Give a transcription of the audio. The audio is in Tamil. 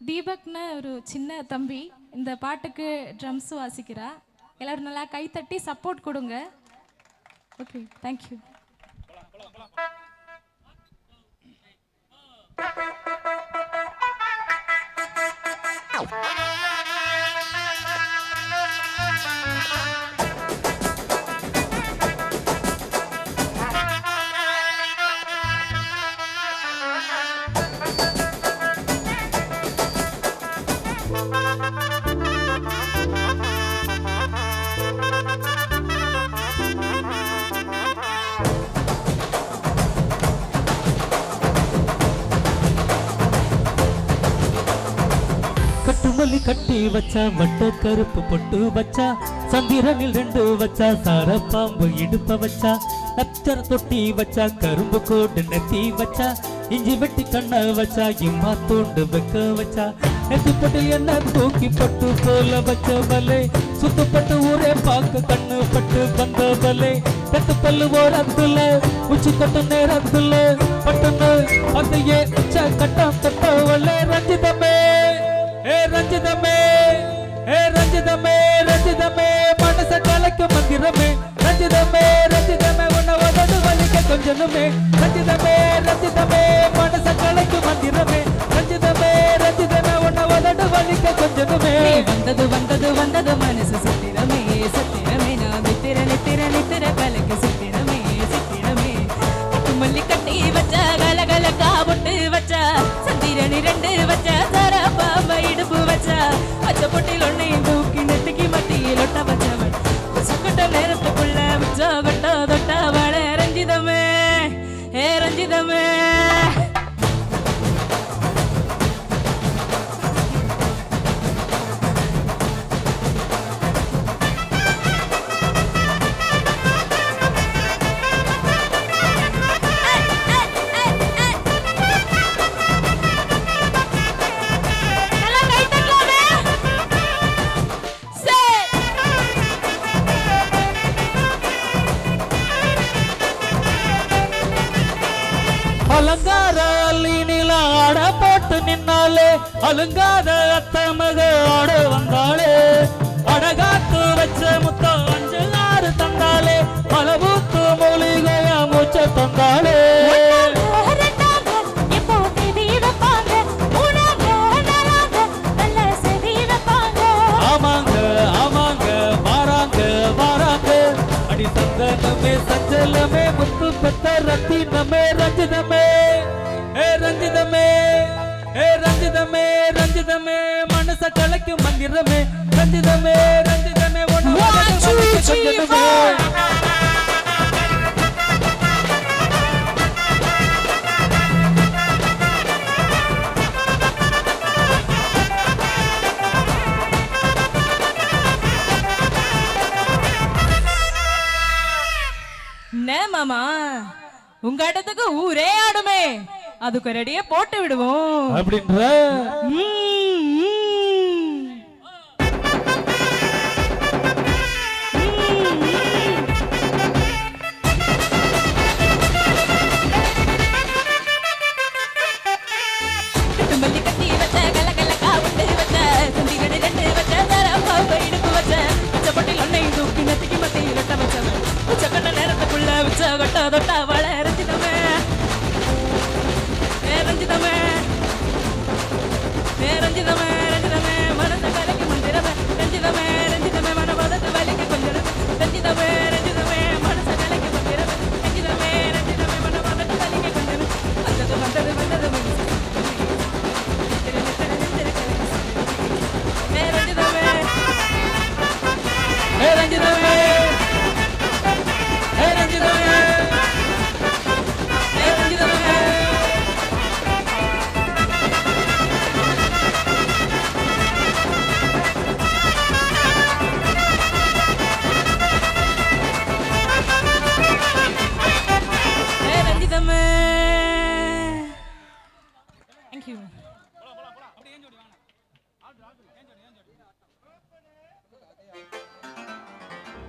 தீபக்னு ஒரு சின்ன தம்பி இந்த பாட்டுக்கு ட்ரம்ஸ் வாசிக்கிறா. எல்லாரும் நல்லா கைத்தட்டி சப்போர்ட் கொடுங்க. Okay, thank you. கட்டுமல்லி கட்டி வச்சா வட்ட கருப்பு பொட்டு வச்சா சந்திரனில் 2 வச்சா சார பாம்பு இடுப்ப வச்சா நச்சர தொட்டி வச்சா கரும்பு கோடு நெத்தி வச்சா இஞ்சி வெட்டி கண்ண வச்சா இம்மா தூண்டு வைக்க வச்சா நெத்திப்பட்டு என்ன தூக்கி பட்டு போல வச்ச வலே சுத்தப்பட்டு ஊரே பார்க்க கண்ணு பட்டு வந்த வலே கத்து பல்லு ஓரத்துல உச்சி கட்டு நேரத்துல பட்டுன்னு அதையே உச்ச கட்டம் கட்ட வலே ரஞ்சிதமே ரஞ்சிதமே ரஞ்சிதமே ரஞ்சிதமே மனச கலைக்கு மந்திரமே ரஞ்சிதமே ரஞ்சிதமே உன்னை உதடு வலிக்க கொஞ்சனுமே ரஞ்சிதமே ரஞ்சிதமே மனச கலைக்கு மந்திரமே ரஞ்சிதமே ரஞ்சிதமே உன்னை உதடு வலிக்க கொஞ்சனுமே வந்தது வந்தது வந்தது மனசு சித்திரமே சித்திரமே நான் நித்திர நித்திர நித்திர கலைக்கு சித்திரமே சித்திரமே மல்லி கட்டி வச்சா கலகல காபுட்டு வச்சா சந்திரனி 2 வச்சா சர பாம்பை இடுப்பு வச்சா பச்சை பொட்டில் ஒன்னையும் தூக்கி நெத்திக்கு மத்தியில் ஒட்ட வச்சவள் சுக்கட்ட நேரத்துக்குள்ள வச்சா கொட்ட தொட்டவள ரஞ்சிதமே ரஞ்சிதமே அலங்கார அள்ளினில ஆட போட்டு நின்னாலே அலங்காத அத்தமக ஆட வந்தாளே அடகாத்து வச்ச முத்தம் 5 6 தந்தாலே பலபூத்து மூலிகைய மூச்ச தந்தாளே ஆமாங்க ஆமாங்க வாராங்க வாராங்க அடி சந்தனமே சஞ்சலமே முத்து பெத்த ரத்தினமே ரஞ்சிதமே ரஞ்சிதமே ரஞ்சிதமே ரஞ்சிதமே மனச கலைக்கு மந்திரமே ரஞ்சிதமே ரஞ்சிதமே கொஞ்சமே மாமா உங்க இடத்துக்கு ஊரே ஆடுமே அதுக்கு ரெடியே போட்டு விடுவோம் அப்படின்ற மல்லி கட்டி வச்ச கலகல காவுண்டு வச்ச சந்திரனி 2 வச்ச சர பாம்பை இடுப்பு வச்ச பச்சை பொட்டில் ஒன்னையும் தூக்கி நெத்திக்கு மத்தியில் ஒட்ட வச்சவள் உச்சக்கட்ட நேரத்துக்குள்ள உச்ச கொட்ட தொட்டவள ரஞ்சிதமே ரஞ்சிதமே